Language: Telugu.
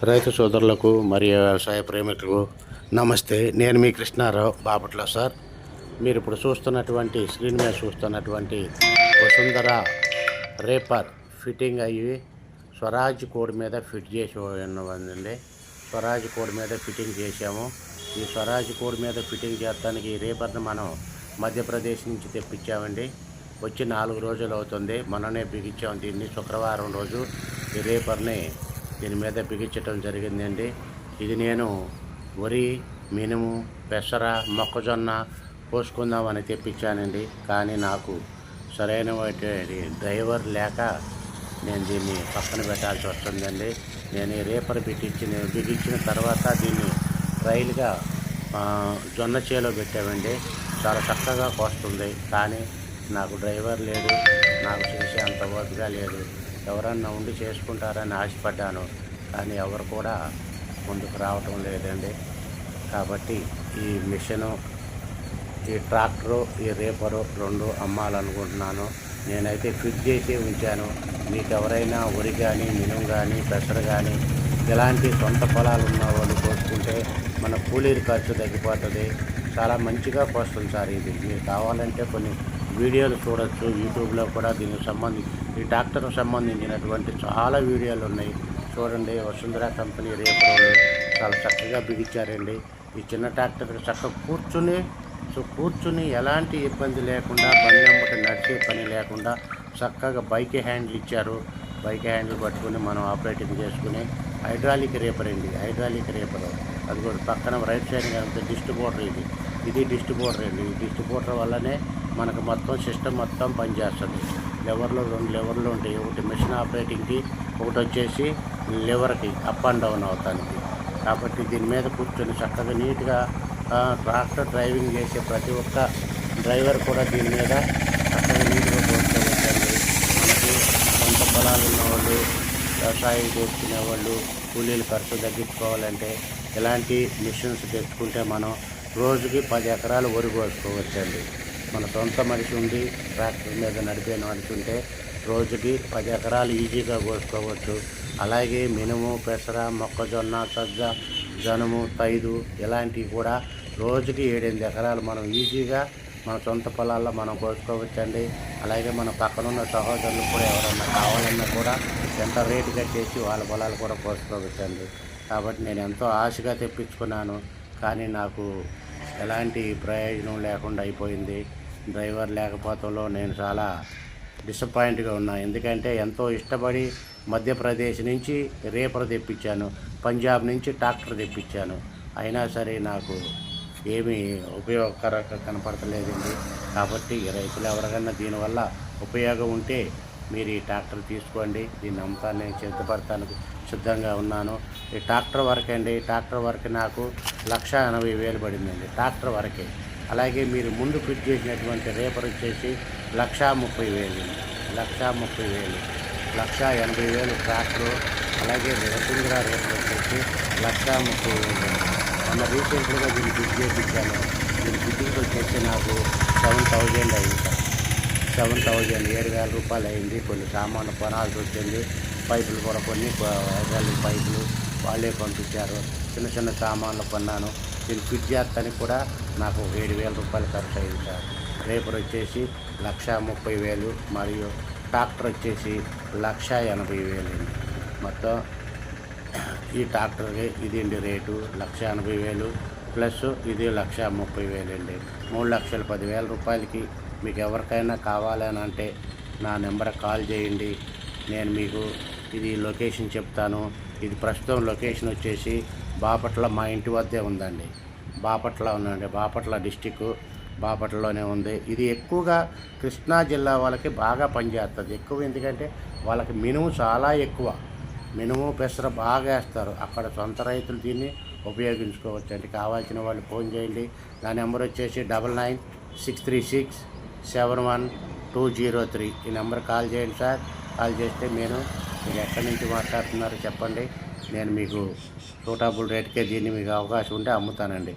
రైతు సోదరులకు మరియు వ్యవసాయ ప్రేమికులకు నమస్తే. నేను మీ కృష్ణారావు బాపట్ల సార్. మీరు ఇప్పుడు చూస్తున్నటువంటి స్క్రీన్ మీద చూస్తున్నటువంటి వసుంధర రేపర్ ఫిట్టింగ్ అయ్యి స్వరాజ్ కోడ్ మీద ఫిట్ చేసి ఉన్నదండి. స్వరాజ్ కోడ్ మీద ఫిట్టింగ్ చేసాము. ఈ స్వరాజ్ కోడ్ మీద ఫిట్టింగ్ చేయడానికి ఈ రేపర్ని మనం మధ్యప్రదేశ్ నుంచి తెప్పించామండి. వచ్చి 4 రోజులు అవుతుంది. మననే బిగించాము దీన్ని. శుక్రవారం రోజు ఈ రేపర్ని దీని మీద బిగించడం జరిగిందండి. ఇది నేను వరి, మినుము, పెసర, మొక్కజొన్న పోసుకుందామని తెప్పించానండి. కానీ నాకు సరైన డ్రైవర్ లేక నేను దీన్ని పక్కన పెట్టాల్సి వస్తుందండి. నేను ఈ రేపర్ బిగించిన తర్వాత దీన్ని రైలుగా జొన్న చేలో పెట్టామండి. చాలా చక్కగా కోస్తుంది. కానీ నాకు డ్రైవర్ లేడు, నాకు చేసే అంత ఓపిక లేదు. ఎవరన్నా ఉండి చేసుకుంటారని ఆశపడ్డాను, కానీ ఎవరు కూడా ముందుకు రావటం లేదండి. కాబట్టి ఈ మిషను, ఈ ట్రాక్టరు, ఈ రేపరు 2 అమ్మాలనుకుంటున్నాను. నేనైతే ఫిట్ చేసి ఉంచాను. మీకు ఎవరైనా వరి కానీ, మినుము కానీ, పెసర కానీ ఇలాంటి సొంత పొలాలు ఉన్న వాళ్ళు కోసుకుంటే మన కూలీల ఖర్చు తగ్గిపోతుంది. చాలా మంచిగా కోస్తుంది సార్. ఇది మీరు కావాలంటే కొన్ని వీడియోలు చూడొచ్చు. యూట్యూబ్లో కూడా దీనికి ఈ ట్రాక్టర్కు సంబంధించినటువంటి చాలా వీడియోలు ఉన్నాయి. చూడండి. వసుంధర కంపెనీ రేపర్లు చాలా చక్కగా బిగించారండి. ఈ చిన్న ట్రాక్టర్కి చక్కగా కూర్చుని ఎలాంటి ఇబ్బంది లేకుండా, బండి అమ్మటి నడిచే పని లేకుండా చక్కగా బైక్ హ్యాండిల్ ఇచ్చారు. బైక్ హ్యాండిల్ పట్టుకుని మనం ఆపరేటింగ్ చేసుకుని హైడ్రాలిక్ రేపర్ అండి. హైడ్రాలిక్ రేపర్ అది కూడా పక్కన రైట్ సైడ్ కనుక డిస్ట్రిబ్యూటర్ ఇది డిస్ట్రిబ్యూటర్ అండి. ఈ డిస్ట్రిబ్యూటర్ వల్లనే మనకు మొత్తం సిస్టమ్ మొత్తం పనిచేస్తుంది. 2 లెవర్లు ఉంటాయి. ఒకటి మిషన్ ఆపరేటింగ్కి, ఒకటి వచ్చేసి లివర్కి అప్ అండ్ డౌన్ అవుతానికి. కాబట్టి దీని మీద కూర్చొని చక్కగా నీట్గా ట్రాక్టర్ డ్రైవింగ్ చేసే ప్రతి ఒక్క డ్రైవర్ కూడా దీని మీద చక్కగా నీట్గా కూర్చోవచ్చండి. మనకి సొంత పొలాలు ఉన్నవాళ్ళు, వ్యవసాయం చేసుకునే వాళ్ళు, కూలీల ఖర్చు తగ్గించుకోవాలంటే ఇలాంటి మిషన్స్ తెచ్చుకుంటే మనం రోజుకి 10 ఎకరాలు వరి కోసుకోవచ్చండి. మన సొంత మనిషి ఉండి ట్రాక్టర్ మీద నడిపే మనిషి ఉంటే రోజుకి 10 ఎకరాలు ఈజీగా కోసుకోవచ్చు. అలాగే మినుము, పెసర, మొక్కజొన్న, సజ్జ, జనుము, తైదు ఇలాంటివి కూడా రోజుకి 7-8 ఎకరాలు మనం ఈజీగా మన సొంత పొలాల్లో మనం కోసుకోవచ్చండి. అలాగే మన పక్కనున్న సహోదరులు కూడా ఎవరన్నా కావాలన్నా కూడా ఎంత రేటు కట్టేసి వాళ్ళ పొలాలు కూడా కోసుకోవచ్చండి. కాబట్టి నేను ఎంతో ఆశగా తెప్పించుకున్నాను. కానీ నాకు ఎలాంటి ప్రయోజనం లేకుండా అయిపోయింది. డ్రైవర్ లేకపోవడంలో నేను చాలా డిసప్పాయింట్గా ఉన్నా. ఎందుకంటే ఎంతో ఇష్టపడి మధ్యప్రదేశ్ నుంచి రేపర్ తెప్పించాను, పంజాబ్ నుంచి ట్రాక్టర్ తెప్పించాను. అయినా సరే నాకు ఏమీ ఉపయోగకరంగా కనపడతలేదండి. కాబట్టి రైతులు ఎవరికన్నా దీనివల్ల ఉపయోగం ఉంటే మీరు ఈ ట్రాక్టర్ తీసుకోండి. దీన్ని అమ్మకాన్ని నేను సిద్ధపడటానికి సిద్ధంగా ఉన్నాను. ఈ ట్రాక్టర్ వరకే అండి. ట్రాక్టర్ వరకు నాకు 1,80,000 పడిందండి. ట్రాక్టర్ వరకే. అలాగే మీరు ముందు ఫిట్ చేసినటువంటి రేపర్ వచ్చేసి 1,30,000, 1,30,000, 1,80,000 ట్రాక్టరు. అలాగే వసుంధర రేపర్ వచ్చేసి 1,30,000. మొన్న రీసెంట్గా దీన్ని ఫిట్ చేయించాను. దీని ఫిట్టింగ్ వచ్చేసి నాకు 7,000 అయింది సార్. 7,000, 7,000 రూపాయలు అయింది. కొన్ని సామాన్లు కొనాల్సి వచ్చింది. పైపులు కూడా కొన్ని పైపులు వాళ్ళే పంపించారు. చిన్న చిన్న సామాన్లు కొన్నాను. దీన్ని ఫిట్ చేస్తానికి కూడా నాకు 7,000 రూపాయలు ఖర్చు అయింది సార్. రేపర్ వచ్చేసి 1,30,000 మరియు ట్రాక్టర్ వచ్చేసి 1,80,000 అండి. మొత్తం ఈ ట్రాక్టర్కి ఇది అండి రేటు 1,80,000 ప్లస్ ఇది 1,30,000 అండి. 3,10,000 రూపాయలకి మీకు ఎవరికైనా కావాలని అంటే నా నెంబర్కి కాల్ చేయండి. నేను మీకు ఇది లొకేషన్ చెప్తాను. ఇది ప్రస్తుతం లొకేషన్ వచ్చేసి బాపట్ల, మా ఇంటి వద్దే ఉందండి. బాపట్ల ఉందండి. బాపట్ల డిస్టిక్ బాపట్లలోనే ఉంది. ఇది ఎక్కువగా కృష్ణా జిల్లా వాళ్ళకి బాగా పనిచేస్తుంది. ఎక్కువ ఎందుకంటే వాళ్ళకి మినుము చాలా ఎక్కువ. మినుము, పెసర బాగా వేస్తారు. అక్కడ సొంత రైతులు దీన్ని ఉపయోగించుకోవచ్చు అండి. కావాల్సిన వాళ్ళు ఫోన్ చేయండి. నా నెంబర్ వచ్చేసి 9963671203. ఈ నెంబర్ కాల్ చేయండి సార్. కాల్ చేస్తే మీరు ఎక్కడి నుంచి మాట్లాడుతున్నారో చెప్పండి. నేను మీకు సూటబుల్ రేట్కే దీన్ని మీకు అవకాశం ఉంటే అమ్ముతానండి.